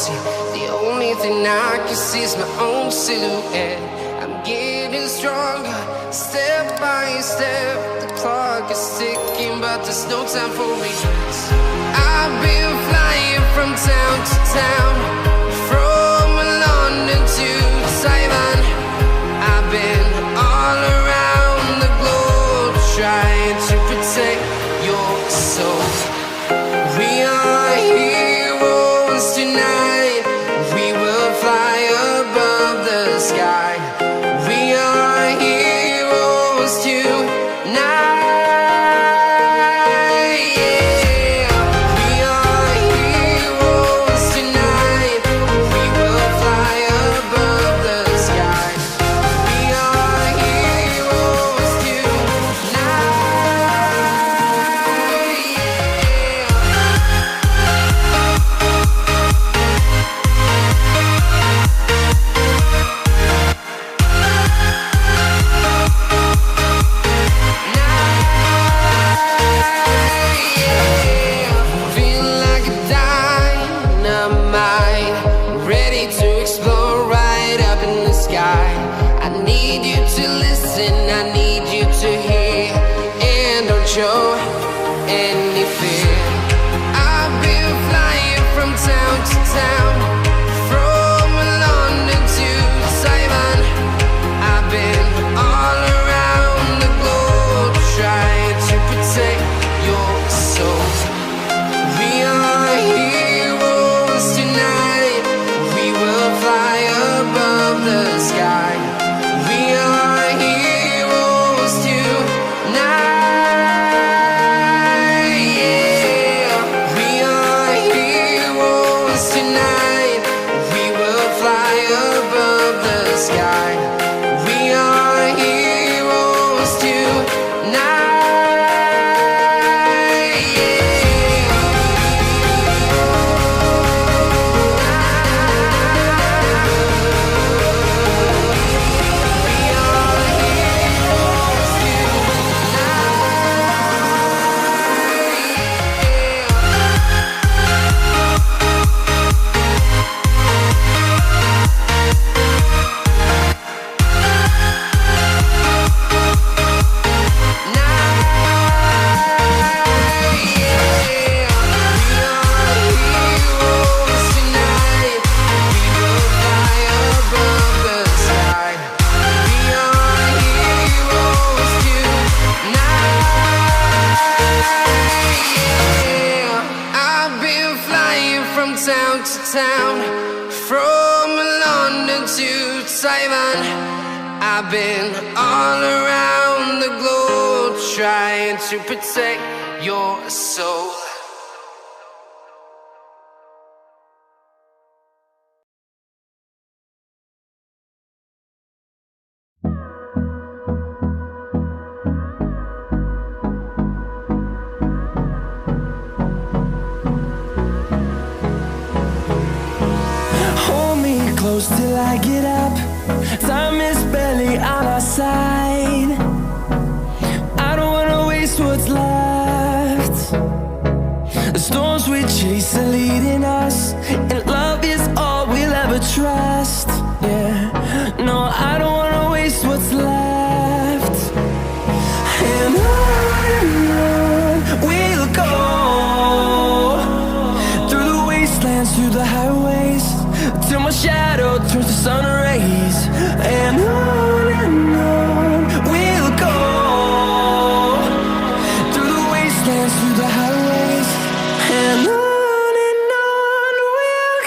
empty. The only thing I can see is my own silhouette. I'm getting stronger, step by step. The clock is ticking, but there's no time for regrets. I've been flying from town to town, from London to Taiwan. I've been all around the globe, trying to protect your soul. We are heroes tonight. We will fly above the sky. We are heroes tonight. Show any fear. I've been flying from town to town, from London to Taiwan. I've been all around the globe, trying to protect your soul. We are heroes tonight. We will fly above the sky. We are heroes tonight. From London to Taiwan, I've been all around the globe, trying to protect your soul. Close till I get up. Time is barely on our side. I don't wanna waste what's left. The storms we chase are leading us, and love is all we'll ever trust. Yeah, no, I don't wanna waste what's left. And on we'll go, through the wastelands, through the highways, till my shadow turns to sun rays. And on we'll go, through the wastelands, through the highways. And on we'll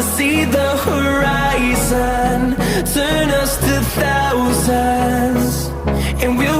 wanna see the horizon, turn us to thousands, and we'll